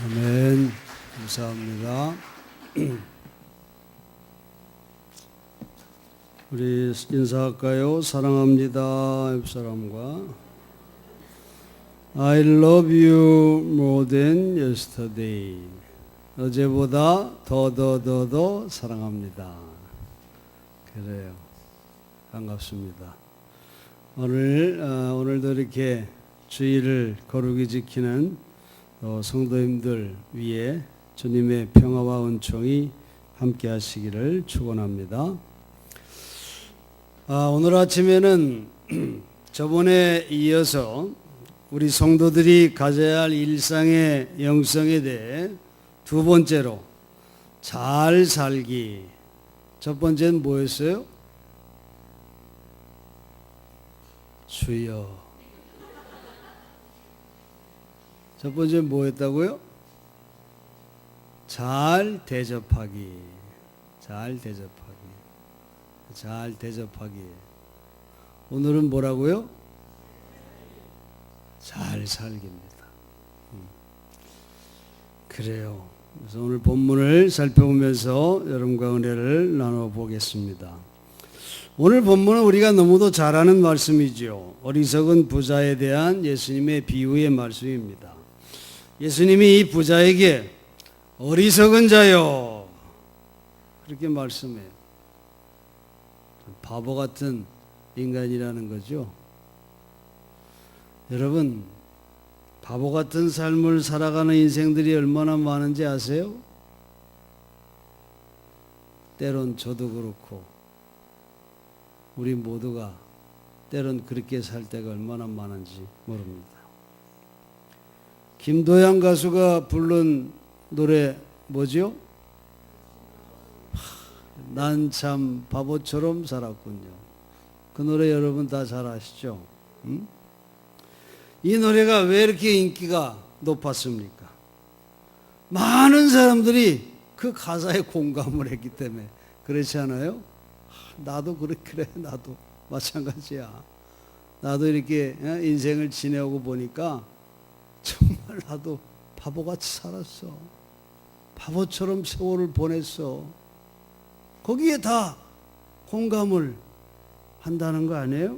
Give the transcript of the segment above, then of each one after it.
아멘. 감사합니다. 우리 인사할까요? 사랑합니다. 옆사람과 I love you more than yesterday. 어제보다 더 사랑합니다. 그래요. 반갑습니다. 오늘도 이렇게 주의를 거룩히 지키는 성도님들 위에 주님의 평화와 은총이 함께 하시기를 축원합니다. 오늘 아침에는 저번에 이어서 우리 성도들이 가져야 할 일상의 영성에 대해 두 번째로 잘 살기. 첫 번째는 뭐였어요? 주여. 첫 번째는 뭐였다고요? 잘 대접하기. 잘 대접하기. 오늘은 뭐라고요? 잘 살기입니다. 그래요. 그래서 오늘 본문을 살펴보면서 여러분과 은혜를 나눠보겠습니다. 오늘 본문은 우리가 너무도 잘 아는 말씀이죠. 어리석은 부자에 대한 예수님의 비유의 말씀입니다. 예수님이 이 부자에게 어리석은 자요 그렇게 말씀해요. 바보 같은 인간이라는 거죠. 여러분, 바보 같은 삶을 살아가는 인생들이 얼마나 많은지 아세요? 때론 저도 그렇고 우리 모두가 때론 그렇게 살 때가 얼마나 많은지 모릅니다. 김도영 가수가 부른 노래 뭐죠? 난 참 바보처럼 살았군요. 그 노래 여러분 다 잘 아시죠? 이 노래가 왜 이렇게 인기가 높았습니까? 많은 사람들이 그 가사에 공감을 했기 때문에. 그렇지 않아요? 나도 그래 나도 마찬가지야. 나도 이렇게 인생을 지내오고 보니까 정말 나도 바보같이 살았어. 바보처럼 세월을 보냈어. 거기에 다 공감을 한다는 거 아니에요?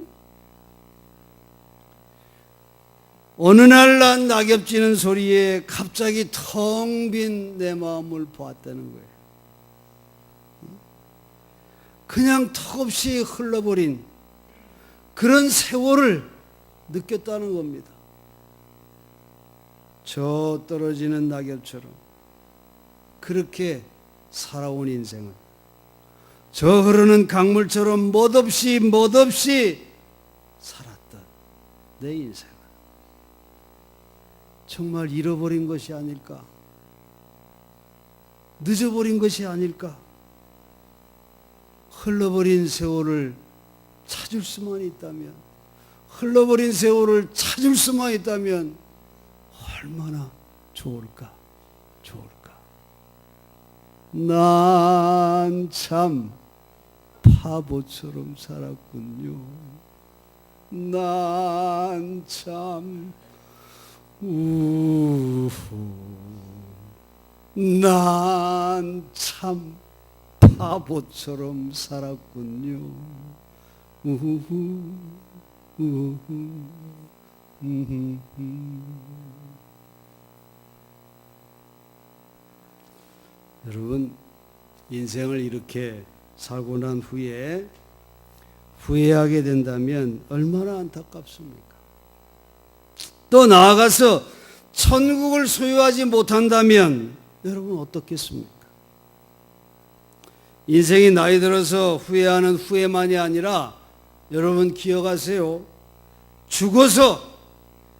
어느 날 난 낙엽지는 소리에 갑자기 텅 빈 내 마음을 보았다는 거예요. 그냥 턱없이 흘러버린 그런 세월을 느꼈다는 겁니다. 저 떨어지는 낙엽처럼 그렇게 살아온 인생을, 저 흐르는 강물처럼 멋없이 살았던 내 인생을 정말 잃어버린 것이 아닐까? 늦어버린 것이 아닐까? 흘러버린 세월을 찾을 수만 있다면, 흘러버린 세월을 찾을 수만 있다면 얼마나 좋을까? 난 참 바보처럼 살았군요. 난 참 난 참 바보처럼 살았군요. 여러분, 인생을 이렇게 살고 난 후에 후회하게 된다면 얼마나 안타깝습니까? 또 나아가서 천국을 소유하지 못한다면 여러분 어떻겠습니까? 인생이 나이 들어서 후회하는 후회만이 아니라 여러분 기억하세요. 죽어서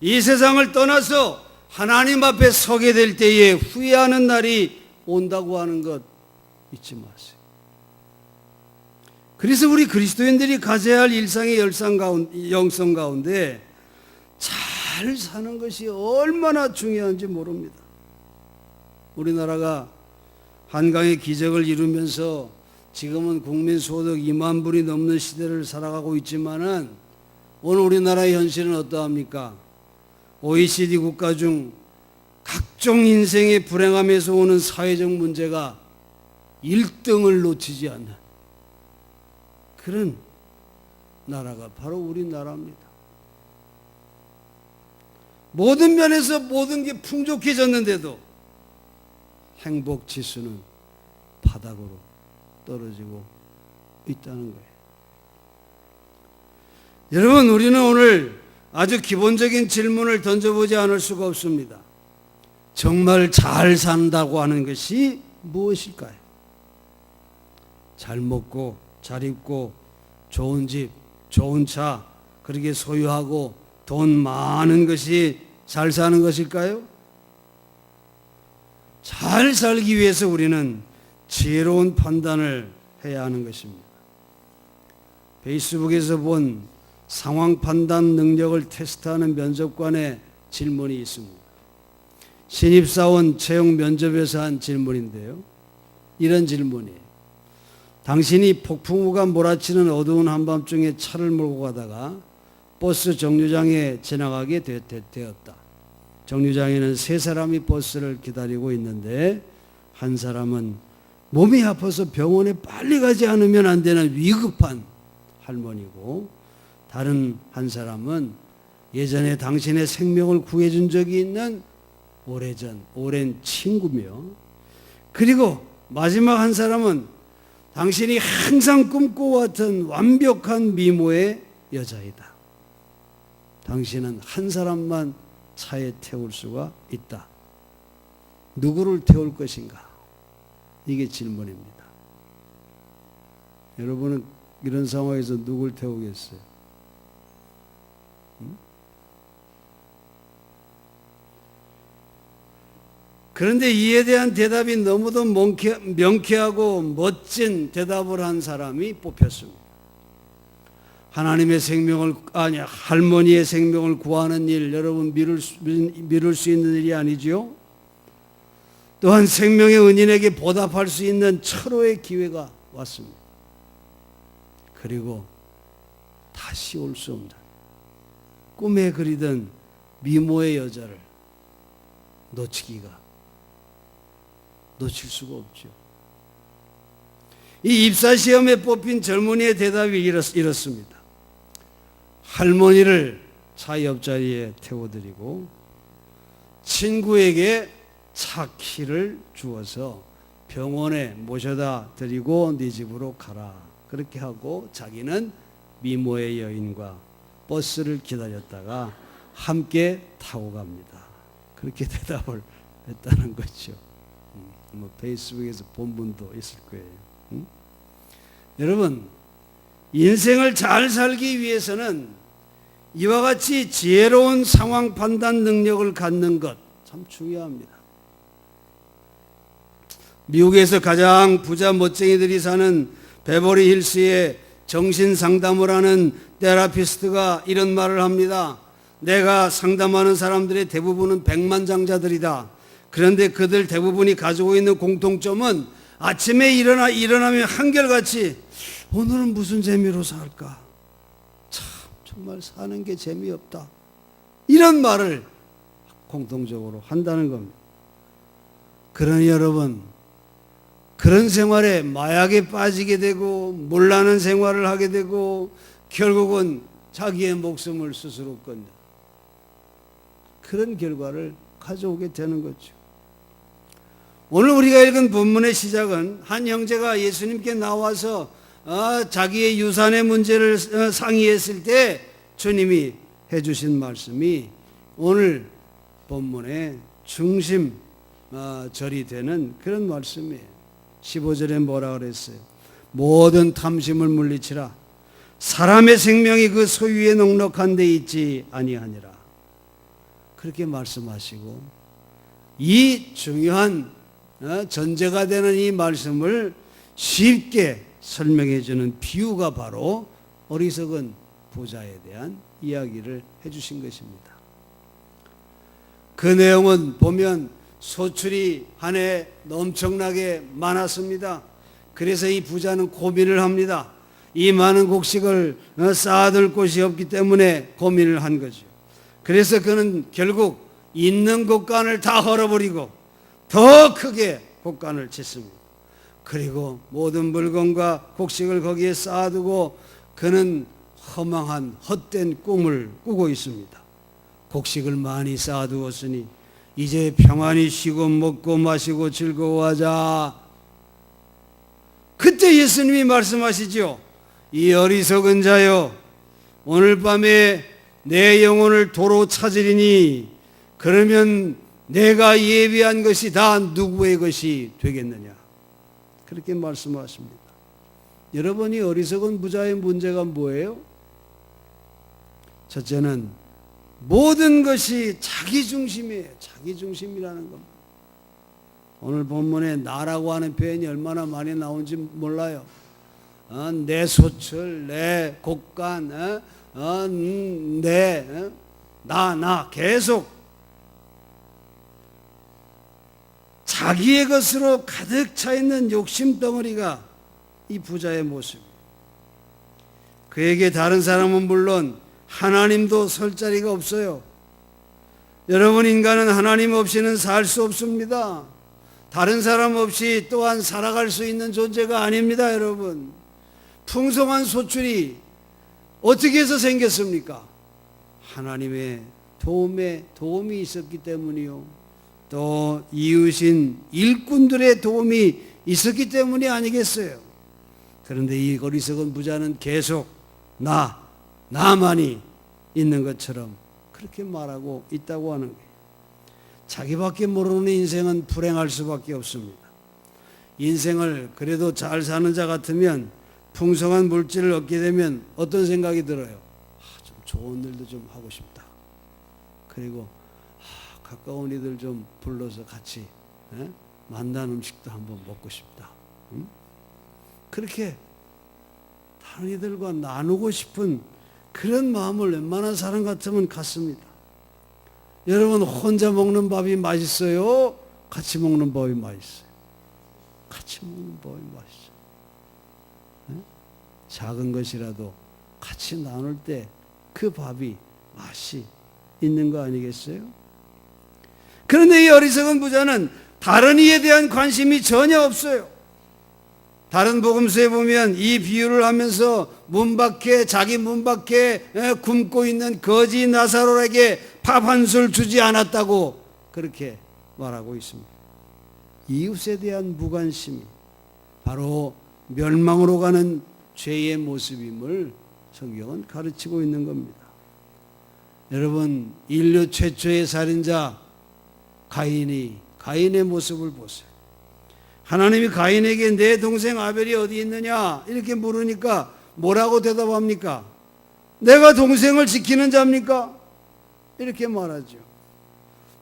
이 세상을 떠나서 하나님 앞에 서게 될 때에 후회하는 날이 온다고 하는 것 잊지 마세요. 그래서 우리 그리스도인들이 가져야 할 일상의 영성 가운데 잘 사는 것이 얼마나 중요한지 모릅니다. 우리나라가 한강의 기적을 이루면서 지금은 국민소득 2만 불이 넘는 시대를 살아가고 있지만은 오늘 우리나라의 현실은 어떠합니까? OECD 국가 중 각종 인생의 불행함에서 오는 사회적 문제가 1등을 놓치지 않는 그런 나라가 바로 우리나라입니다. 모든 면에서 모든 게 풍족해졌는데도 행복 지수는 바닥으로 떨어지고 있다는 거예요. 여러분, 우리는 오늘 아주 기본적인 질문을 던져보지 않을 수가 없습니다. 정말 잘 산다고 하는 것이 무엇일까요? 잘 먹고 잘 입고 좋은 집, 좋은 차 그렇게 소유하고 돈 많은 것이 잘 사는 것일까요? 잘 살기 위해서 우리는 지혜로운 판단을 해야 하는 것입니다. 페이스북에서 본 상황 판단 능력을 테스트하는 면접관의 질문이 있습니다. 신입사원 채용 면접에서 한 질문인데요. 이런 질문이에요. 당신이 폭풍우가 몰아치는 어두운 한밤중에 차를 몰고 가다가 버스 정류장에 지나가게 되었다. 정류장에는 세 사람이 버스를 기다리고 있는데 한 사람은 몸이 아파서 병원에 빨리 가지 않으면 안 되는 위급한 할머니고, 다른 한 사람은 예전에 당신의 생명을 구해준 적이 있는 오랜 친구며, 그리고 마지막 한 사람은 당신이 항상 꿈꿔왔던 완벽한 미모의 여자이다. 당신은 한 사람만 차에 태울 수가 있다. 누구를 태울 것인가? 이게 질문입니다. 여러분은 이런 상황에서 누굴 태우겠어요? 그런데 이에 대한 대답이 너무도 명쾌하고 멋진 대답을 한 사람이 뽑혔습니다. 할머니의 생명을 구하는 일, 여러분 미룰 수 있는 일이 아니죠. 또한 생명의 은인에게 보답할 수 있는 철호의 기회가 왔습니다. 그리고 다시 올 수 없는 꿈에 그리던 미모의 여자를 놓칠 수가 없죠. 이 입사시험에 뽑힌 젊은이의 대답이 이렇습니다. 할머니를 차 옆자리에 태워드리고 친구에게 차 키를 주어서 병원에 모셔다 드리고 네 집으로 가라. 그렇게 하고 자기는 미모의 여인과 버스를 기다렸다가 함께 타고 갑니다. 그렇게 대답을 했다는 거죠. 페이스북에서 본 분도 있을 거예요. 여러분, 인생을 잘 살기 위해서는 이와 같이 지혜로운 상황 판단 능력을 갖는 것 참 중요합니다. 미국에서 가장 부자 멋쟁이들이 사는 베버리 힐스에 정신 상담을 하는 테라피스트가 이런 말을 합니다. 내가 상담하는 사람들의 대부분은 백만장자들이다. 그런데 그들 대부분이 가지고 있는 공통점은 아침에 일어나면 한결같이 오늘은 무슨 재미로 살까? 참 정말 사는 게 재미없다. 이런 말을 공통적으로 한다는 겁니다. 그러니 여러분, 그런 생활에 마약에 빠지게 되고 몰라는 생활을 하게 되고 결국은 자기의 목숨을 스스로 끊는 그런 결과를 가져오게 되는 거죠. 오늘 우리가 읽은 본문의 시작은 한 형제가 예수님께 나와서 자기의 유산의 문제를 상의했을 때 주님이 해주신 말씀이 오늘 본문의 중심 절이 되는 그런 말씀이에요. 15절에 뭐라 그랬어요? 모든 탐심을 물리치라. 사람의 생명이 그 소유에 넉넉한 데 있지 아니하니라. 그렇게 말씀하시고 이 중요한 전제가 되는 이 말씀을 쉽게 설명해 주는 비유가 바로 어리석은 부자에 대한 이야기를 해주신 것입니다. 그 내용은 보면 소출이 한 해 엄청나게 많았습니다. 그래서 이 부자는 고민을 합니다. 이 많은 곡식을 쌓아둘 곳이 없기 때문에 고민을 한 거죠. 그래서 그는 결국 있는 곡간을 다 헐어버리고 더 크게 곡간을 짓습니다. 그리고 모든 물건과 곡식을 거기에 쌓아두고 그는 허망한 헛된 꿈을 꾸고 있습니다. 곡식을 많이 쌓아두었으니 이제 평안히 쉬고 먹고 마시고 즐거워하자. 그때 예수님이 말씀하시죠. 이 어리석은 자여, 오늘 밤에 내 영혼을 도로 찾으리니 그러면 내가 예비한 것이 다 누구의 것이 되겠느냐. 그렇게 말씀하십니다. 여러분, 이 어리석은 부자의 문제가 뭐예요? 첫째는 모든 것이 자기 중심이에요. 자기 중심이라는 겁니다. 오늘 본문에 나라고 하는 표현이 얼마나 많이 나온지 몰라요. 내 소철, 내 곡간, 나 계속 자기의 것으로 가득 차 있는 욕심 덩어리가 이 부자의 모습이에요. 그에게 다른 사람은 물론 하나님도 설 자리가 없어요. 여러분, 인간은 하나님 없이는 살 수 없습니다. 다른 사람 없이 또한 살아갈 수 있는 존재가 아닙니다, 여러분. 풍성한 소출이 어떻게 해서 생겼습니까? 하나님의 도움이 있었기 때문이요. 또 이웃인 일꾼들의 도움이 있었기 때문이 아니겠어요. 그런데 이 어리석은 부자는 계속 나만이 있는 것처럼 그렇게 말하고 있다고 하는 거예요. 자기밖에 모르는 인생은 불행할 수밖에 없습니다. 인생을 그래도 잘 사는 자 같으면 풍성한 물질을 얻게 되면 어떤 생각이 들어요? 좀 좋은 일도 좀 하고 싶다. 그리고 가까운 이들 좀 불러서 같이 만난 음식도 한번 먹고 싶다. 그렇게 다른 이들과 나누고 싶은 그런 마음을 웬만한 사람 같으면 갖습니다. 여러분, 혼자 먹는 밥이 맛있어요? 같이 먹는 밥이 맛있어요? 같이 먹는 밥이 맛있어요. 작은 것이라도 같이 나눌 때 그 밥이 맛이 있는 거 아니겠어요? 그런데 이 어리석은 부자는 다른 이에 대한 관심이 전혀 없어요. 다른 복음서에 보면 이 비유를 하면서 자기 문 밖에 굶고 있는 거지 나사로에게 밥 한 술 주지 않았다고 그렇게 말하고 있습니다. 이웃에 대한 무관심이 바로 멸망으로 가는 죄의 모습임을 성경은 가르치고 있는 겁니다. 여러분, 인류 최초의 살인자 가인의 모습을 보세요. 하나님이 가인에게 내 동생 아벨이 어디 있느냐 이렇게 물으니까 뭐라고 대답합니까? 내가 동생을 지키는 자입니까? 이렇게 말하죠.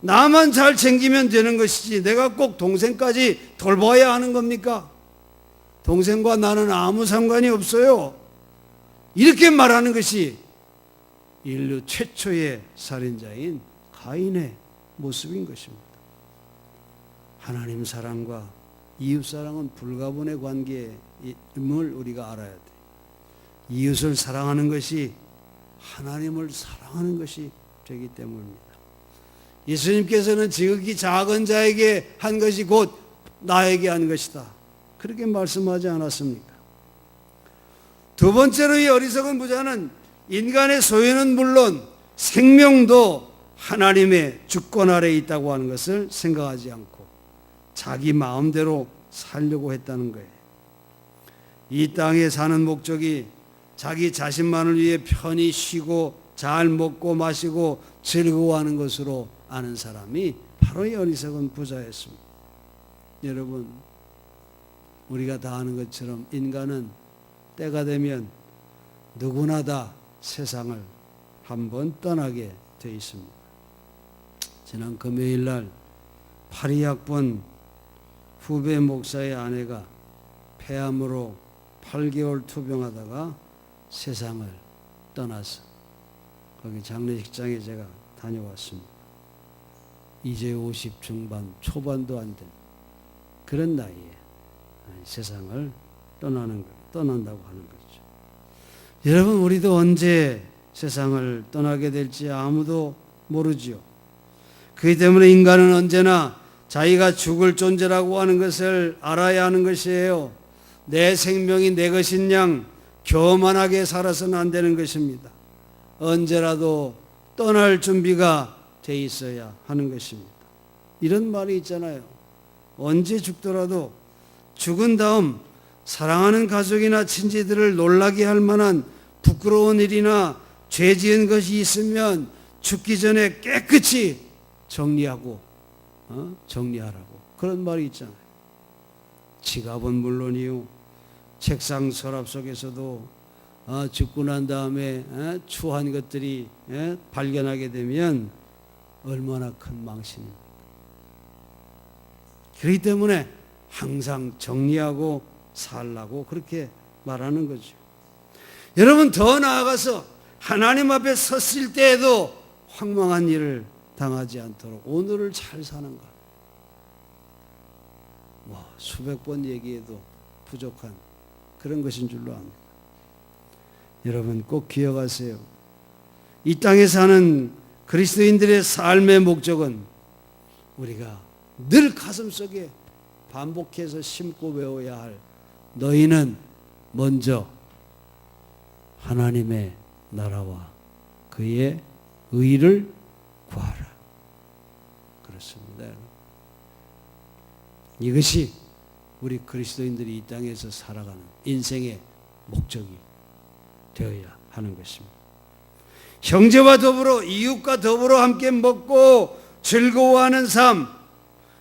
나만 잘 챙기면 되는 것이지 내가 꼭 동생까지 돌봐야 하는 겁니까? 동생과 나는 아무 상관이 없어요. 이렇게 말하는 것이 인류 최초의 살인자인 가인의 모습인 것입니다. 하나님 사랑과 이웃 사랑은 불가분의 관계임을 우리가 알아야 돼. 이웃을 사랑하는 것이 하나님을 사랑하는 것이 되기 때문입니다. 예수님께서는 지극히 작은 자에게 한 것이 곧 나에게 한 것이다. 그렇게 말씀하지 않았습니까? 두 번째로 이 어리석은 부자는 인간의 소유는 물론 생명도 하나님의 주권 아래에 있다고 하는 것을 생각하지 않고 자기 마음대로 살려고 했다는 거예요. 이 땅에 사는 목적이 자기 자신만을 위해 편히 쉬고 잘 먹고 마시고 즐거워하는 것으로 아는 사람이 바로 이 어리석은 부자였습니다. 여러분, 우리가 다 아는 것처럼 인간은 때가 되면 누구나 다 세상을 한번 떠나게 되어 있습니다. 지난 금요일 날 파리학번 후배 목사의 아내가 폐암으로 8개월 투병하다가 세상을 떠나서 거기 장례식장에 제가 다녀왔습니다. 이제 50 중반 초반도 안 된 그런 나이에 세상을 떠난다고 하는 거죠. 여러분, 우리도 언제 세상을 떠나게 될지 아무도 모르지요. 그렇기 때문에 인간은 언제나 자기가 죽을 존재라고 하는 것을 알아야 하는 것이에요. 내 생명이 내 것인 양 교만하게 살아서는 안 되는 것입니다. 언제라도 떠날 준비가 돼 있어야 하는 것입니다. 이런 말이 있잖아요. 언제 죽더라도 죽은 다음 사랑하는 가족이나 친지들을 놀라게 할 만한 부끄러운 일이나 죄 지은 것이 있으면 죽기 전에 깨끗이 정리하라고 그런 말이 있잖아요. 지갑은 물론이요, 책상 서랍 속에서도 죽고 난 다음에 추한 것들이 발견하게 되면 얼마나 큰 망신입니까? 그렇기 때문에 항상 정리하고 살라고 그렇게 말하는 거죠. 여러분, 더 나아가서 하나님 앞에 섰을 때에도 황망한 일을 당하지 않도록 오늘을 잘 사는 것. 수백 번 얘기해도 부족한 그런 것인 줄로 압니다. 여러분 꼭 기억하세요. 이 땅에 사는 그리스도인들의 삶의 목적은 우리가 늘 가슴속에 반복해서 심고 외워야 할, 너희는 먼저 하나님의 나라와 그의 의를 구하라. 그렇습니다. 이것이 우리 그리스도인들이 이 땅에서 살아가는 인생의 목적이 되어야 하는 것입니다. 형제와 더불어 이웃과 더불어 함께 먹고 즐거워하는 삶,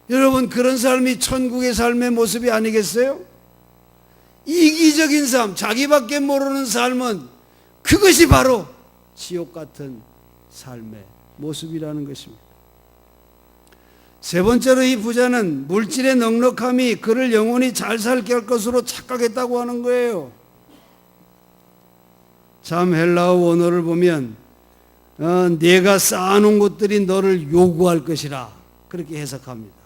여러분 그런 삶이 천국의 삶의 모습이 아니겠어요? 이기적인 삶, 자기밖에 모르는 삶은 그것이 바로 지옥 같은 삶의 모습이라는 것입니다. 세 번째로 이 부자는 물질의 넉넉함이 그를 영원히 잘 살게 할 것으로 착각했다고 하는 거예요. 참 헬라어 원어를 보면 내가 쌓아놓은 것들이 너를 요구할 것이라 그렇게 해석합니다.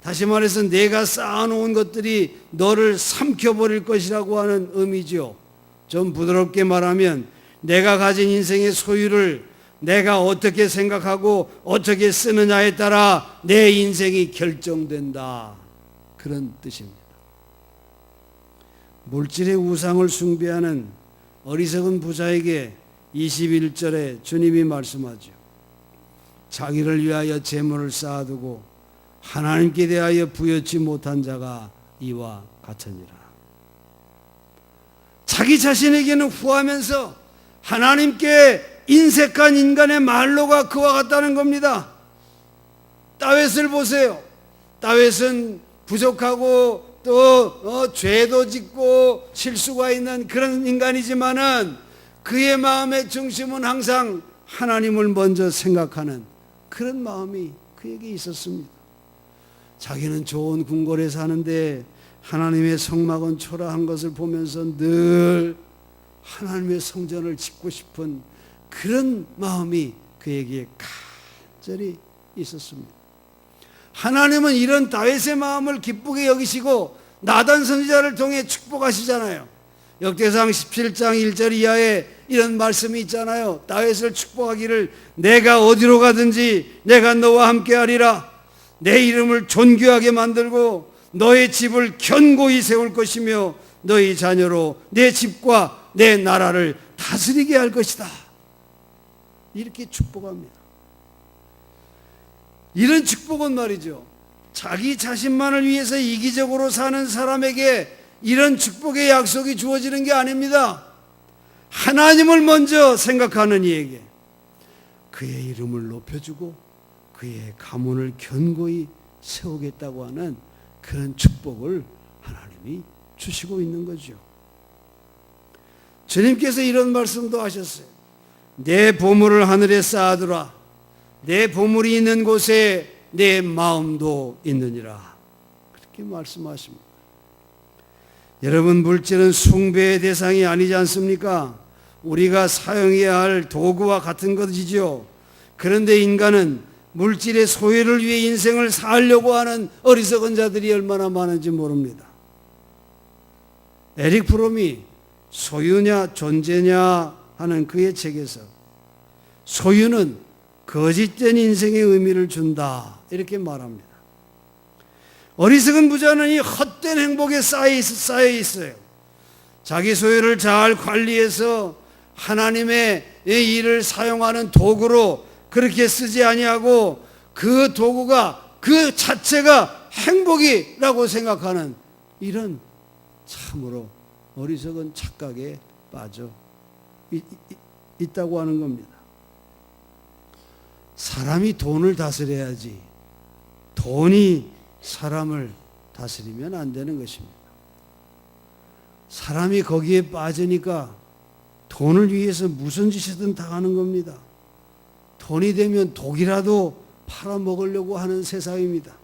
다시 말해서 내가 쌓아놓은 것들이 너를 삼켜버릴 것이라고 하는 의미죠. 좀 부드럽게 말하면 내가 가진 인생의 소유를 내가 어떻게 생각하고 어떻게 쓰느냐에 따라 내 인생이 결정된다, 그런 뜻입니다. 물질의 우상을 숭배하는 어리석은 부자에게 21절에 주님이 말씀하죠. 자기를 위하여 재물을 쌓아두고 하나님께 대하여 부여치 못한 자가 이와 같으니라. 자기 자신에게는 후하면서 하나님께 인색한 인간의 말로가 그와 같다는 겁니다. 다윗을 보세요. 다윗은 부족하고 또 죄도 짓고 실수가 있는 그런 인간이지만은 그의 마음의 중심은 항상 하나님을 먼저 생각하는 그런 마음이 그에게 있었습니다. 자기는 좋은 궁궐에 사는데 하나님의 성막은 초라한 것을 보면서 늘 하나님의 성전을 짓고 싶은 그런 마음이 그에게 간절히 있었습니다. 하나님은 이런 다윗의 마음을 기쁘게 여기시고 나단 선지자를 통해 축복하시잖아요. 역대상 17장 1절 이하에 이런 말씀이 있잖아요. 다윗을 축복하기를 내가 어디로 가든지 내가 너와 함께하리라. 내 이름을 존귀하게 만들고 너의 집을 견고히 세울 것이며 너희 자녀로 내 집과 내 나라를 다스리게 할 것이다. 이렇게 축복합니다. 이런 축복은 말이죠, 자기 자신만을 위해서 이기적으로 사는 사람에게 이런 축복의 약속이 주어지는 게 아닙니다. 하나님을 먼저 생각하는 이에게 그의 이름을 높여주고 그의 가문을 견고히 세우겠다고 하는 그런 축복을 하나님이 주시고 있는 거죠. 주님께서 이런 말씀도 하셨어요. 내 보물을 하늘에 쌓아두라. 내 보물이 있는 곳에 내 마음도 있느니라. 그렇게 말씀하십니다. 여러분, 물질은 숭배의 대상이 아니지 않습니까? 우리가 사용해야 할 도구와 같은 것이죠. 그런데 인간은 물질의 소유를 위해 인생을 살려고 하는 어리석은 자들이 얼마나 많은지 모릅니다. 에릭 프롬이 소유냐 존재냐 하는 그의 책에서 소유는 거짓된 인생의 의미를 준다. 이렇게 말합니다. 어리석은 부자는 이 헛된 행복에 쌓여 있어요. 자기 소유를 잘 관리해서 하나님의 이 일을 사용하는 도구로 그렇게 쓰지 아니하고 그 도구가 그 자체가 행복이라고 생각하는 이런 참으로 어리석은 착각에 빠져 있다고 하는 겁니다. 사람이 돈을 다스려야지 돈이 사람을 다스리면 안 되는 것입니다. 사람이 거기에 빠지니까 돈을 위해서 무슨 짓이든 다 하는 겁니다. 돈이 되면 독이라도 팔아먹으려고 하는 세상입니다.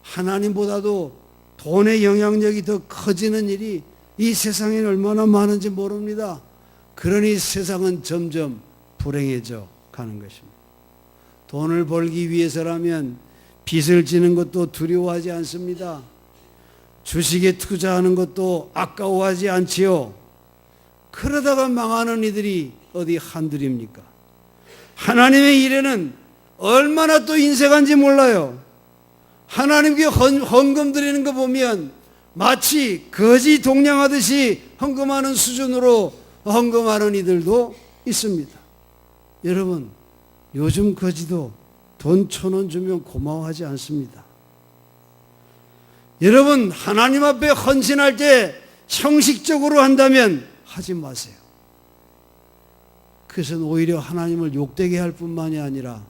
하나님보다도 돈의 영향력이 더 커지는 일이 이 세상에 얼마나 많은지 모릅니다. 그러니 세상은 점점 불행해져 가는 것입니다. 돈을 벌기 위해서라면 빚을 지는 것도 두려워하지 않습니다. 주식에 투자하는 것도 아까워하지 않지요. 그러다가 망하는 이들이 어디 한둘입니까? 하나님의 일에는 얼마나 또 인색한지 몰라요. 하나님께 헌금 드리는 거 보면 마치 거지 동냥하듯이 헌금하는 수준으로 헌금하는 이들도 있습니다. 여러분, 요즘 거지도 돈 1,000원 주면 고마워하지 않습니다. 여러분, 하나님 앞에 헌신할 때 형식적으로 한다면 하지 마세요. 그것은 오히려 하나님을 욕되게 할 뿐만이 아니라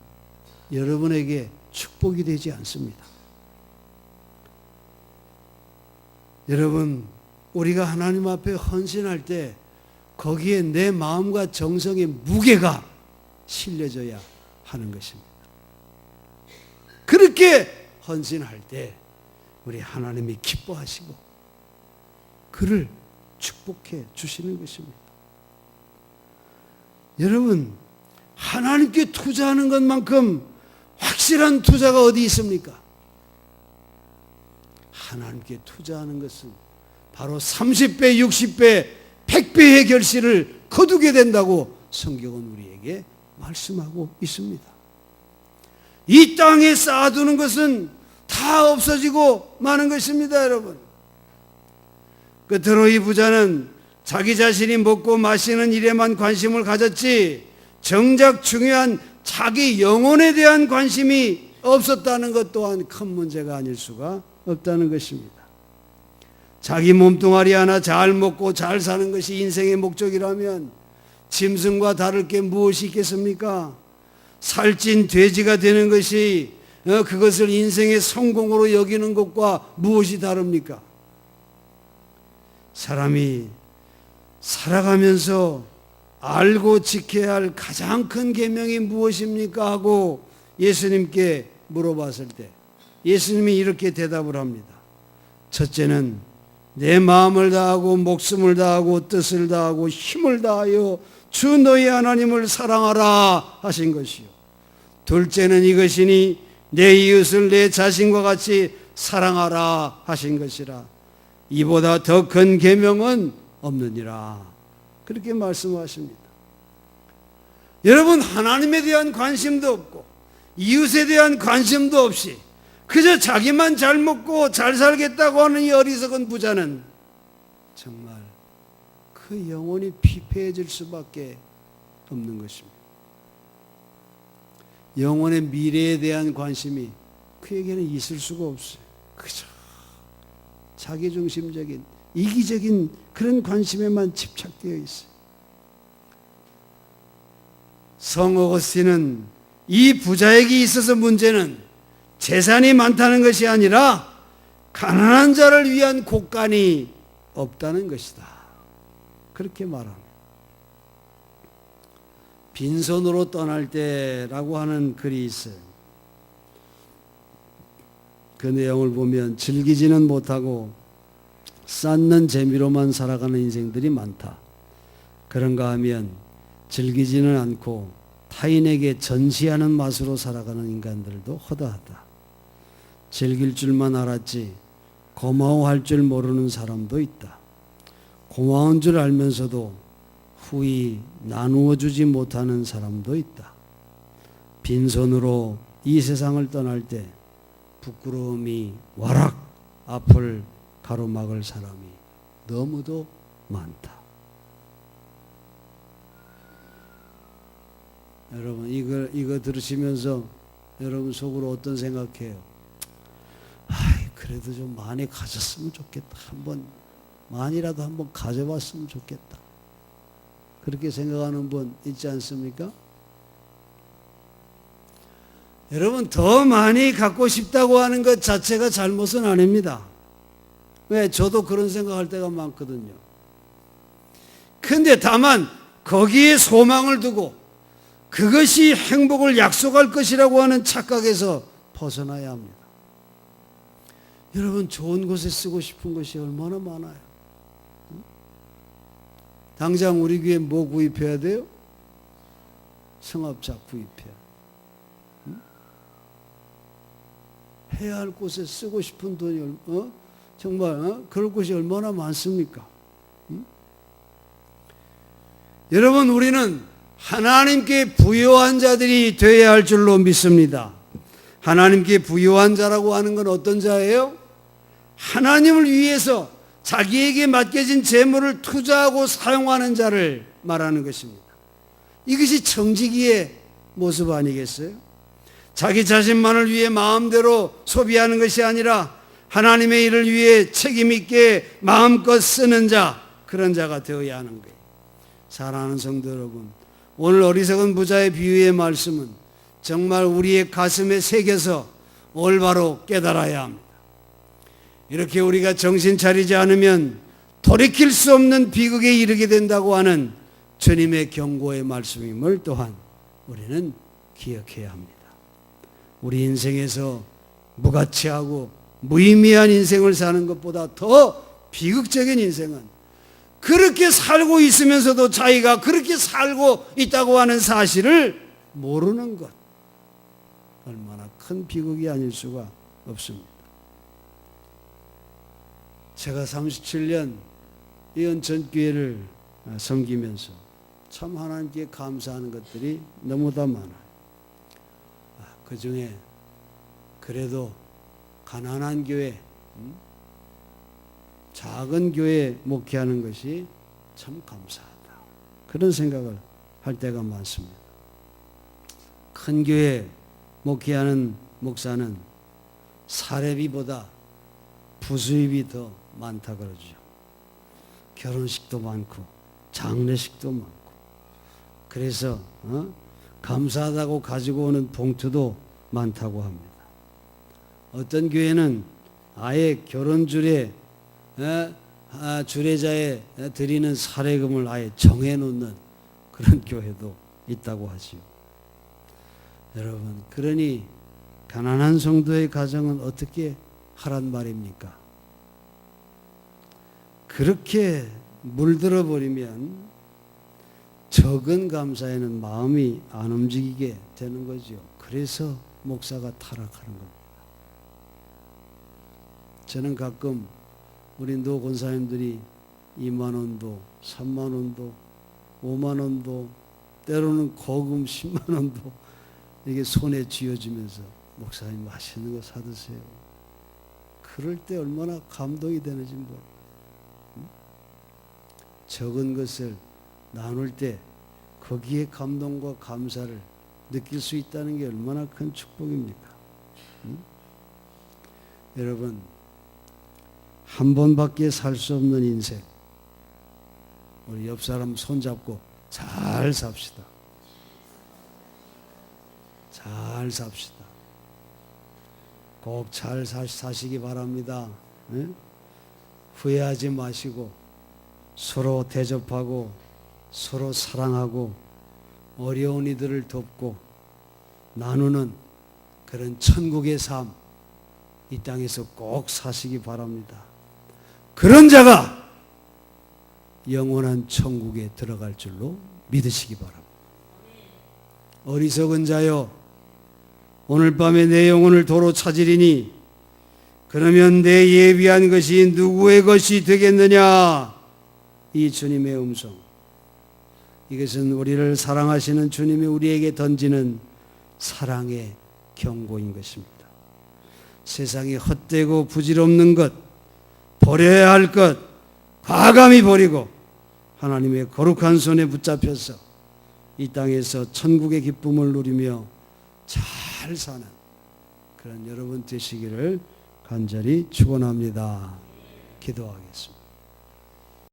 여러분에게 축복이 되지 않습니다. 여러분, 우리가 하나님 앞에 헌신할 때 거기에 내 마음과 정성의 무게가 실려져야 하는 것입니다. 그렇게 헌신할 때 우리 하나님이 기뻐하시고 그를 축복해 주시는 것입니다. 여러분, 하나님께 투자하는 것만큼 확실한 투자가 어디 있습니까? 하나님께 투자하는 것은 바로 30배, 60배, 100배의 결실을 거두게 된다고 성경은 우리에게 말씀하고 있습니다. 이 땅에 쌓아두는 것은 다 없어지고 마는 것입니다, 여러분. 끝으로 이 부자는 자기 자신이 먹고 마시는 일에만 관심을 가졌지 정작 중요한 자기 영혼에 대한 관심이 없었다는 것 또한 큰 문제가 아닐 수가 없다는 것입니다. 자기 몸뚱아리 하나 잘 먹고 잘 사는 것이 인생의 목적이라면 짐승과 다를 게 무엇이 있겠습니까? 살찐 돼지가 되는 것이 그것을 인생의 성공으로 여기는 것과 무엇이 다릅니까? 사람이 살아가면서 알고 지켜야 할 가장 큰 계명이 무엇입니까? 하고 예수님께 물어봤을 때 예수님이 이렇게 대답을 합니다. 첫째는 내 마음을 다하고 목숨을 다하고 뜻을 다하고 힘을 다하여 주 너희 하나님을 사랑하라 하신 것이요. 둘째는 이것이니 내 이웃을 내 자신과 같이 사랑하라 하신 것이라. 이보다 더 큰 계명은 없느니라. 그렇게 말씀하십니다. 여러분, 하나님에 대한 관심도 없고 이웃에 대한 관심도 없이 그저 자기만 잘 먹고 잘 살겠다고 하는 이 어리석은 부자는 정말 그 영혼이 피폐해질 수밖에 없는 것입니다. 영혼의 미래에 대한 관심이 그에게는 있을 수가 없어요. 그저 자기중심적인 이기적인 그런 관심에만 집착되어 있어요. 성 어거스틴은 이 부자에게 있어서 문제는 재산이 많다는 것이 아니라 가난한 자를 위한 곳간이 없다는 것이다. 그렇게 말합니다. 빈손으로 떠날 때라고 하는 글이 있어요. 그 내용을 보면 즐기지는 못하고 쌓는 재미로만 살아가는 인생들이 많다. 그런가 하면 즐기지는 않고 타인에게 전시하는 맛으로 살아가는 인간들도 허다하다. 즐길 줄만 알았지 고마워할 줄 모르는 사람도 있다. 고마운 줄 알면서도 후히 나누어 주지 못하는 사람도 있다. 빈손으로 이 세상을 떠날 때 부끄러움이 와락 앞을 가로막을 사람이 너무도 많다. 여러분 이거 들으시면서 여러분 속으로 어떤 생각해요? 그래도 좀 많이 가졌으면 좋겠다. 만이라도 한번 가져봤으면 좋겠다. 그렇게 생각하는 분 있지 않습니까? 여러분 더 많이 갖고 싶다고 하는 것 자체가 잘못은 아닙니다. 왜? 저도 그런 생각할 때가 많거든요. 근데 다만 거기에 소망을 두고 그것이 행복을 약속할 것이라고 하는 착각에서 벗어나야 합니다. 여러분 좋은 곳에 쓰고 싶은 것이 얼마나 많아요. 당장 우리 교회 뭐 구입해야 돼요? 성합작 구입해야. 해야 할 곳에 쓰고 싶은 돈이 정말 그럴 곳이 얼마나 많습니까? 여러분 우리는 하나님께 부요한 자들이 되어야 할 줄로 믿습니다. 하나님께 부요한 자라고 하는 건 어떤 자예요? 하나님을 위해서 자기에게 맡겨진 재물을 투자하고 사용하는 자를 말하는 것입니다. 이것이 청지기의 모습 아니겠어요? 자기 자신만을 위해 마음대로 소비하는 것이 아니라 하나님의 일을 위해 책임있게 마음껏 쓰는 자, 그런 자가 되어야 하는 거예요. 사랑하는 성도 여러분, 오늘 어리석은 부자의 비유의 말씀은 정말 우리의 가슴에 새겨서 올바로 깨달아야 합니다. 이렇게 우리가 정신 차리지 않으면 돌이킬 수 없는 비극에 이르게 된다고 하는 주님의 경고의 말씀임을 또한 우리는 기억해야 합니다. 우리 인생에서 무가치하고 무의미한 인생을 사는 것보다 더 비극적인 인생은 그렇게 살고 있으면서도 자기가 그렇게 살고 있다고 하는 사실을 모르는 것, 얼마나 큰 비극이 아닐 수가 없습니다. 제가 37년 이 연천교회를 섬기면서 참 하나님께 감사하는 것들이 너무나 많아요. 그 중에 그래도 가난한 교회, 작은 교회 목회하는 것이 참 감사하다, 그런 생각을 할 때가 많습니다. 큰 교회 목회하는 목사는 사례비보다 부수입이 더 많다 그러죠. 결혼식도 많고 장례식도 많고, 그래서 감사하다고 가지고 오는 봉투도 많다고 합니다. 어떤 교회는 아예 결혼줄에 주례자에 드리는 사례금을 아예 정해놓는 그런 교회도 있다고 하지요. 여러분, 그러니 가난한 성도의 가정은 어떻게 하란 말입니까? 그렇게 물들어 버리면 적은 감사에는 마음이 안 움직이게 되는 거죠. 그래서 목사가 타락하는 겁니다. 저는 가끔 우리 노 권사님들이 2만 원도 3만 원도 5만 원도 때로는 거금 10만 원도 이게 손에 쥐어주면서 목사님 맛있는 거 사드세요. 그럴 때 얼마나 감동이 되는지 모르겠어요. 적은 것을 나눌 때 거기에 감동과 감사를 느낄 수 있다는 게 얼마나 큰 축복입니까? 여러분, 한 번밖에 살 수 없는 인생, 우리 옆 사람 손잡고 잘 삽시다. 잘 삽시다. 꼭 잘 사시기 바랍니다. 네? 후회하지 마시고 서로 대접하고 서로 사랑하고 어려운 이들을 돕고 나누는 그런 천국의 삶, 이 땅에서 꼭 사시기 바랍니다. 그런 자가 영원한 천국에 들어갈 줄로 믿으시기 바랍니다. 어리석은 자여, 오늘 밤에 내 영혼을 도로 찾으리니 그러면 내 예비한 것이 누구의 것이 되겠느냐? 이 주님의 음성, 이것은 우리를 사랑하시는 주님이 우리에게 던지는 사랑의 경고인 것입니다. 세상에 헛되고 부질없는 것, 버려야 할 것 과감히 버리고 하나님의 거룩한 손에 붙잡혀서 이 땅에서 천국의 기쁨을 누리며 잘 사는 그런 여러분 되시기를 간절히 축원합니다. 기도하겠습니다.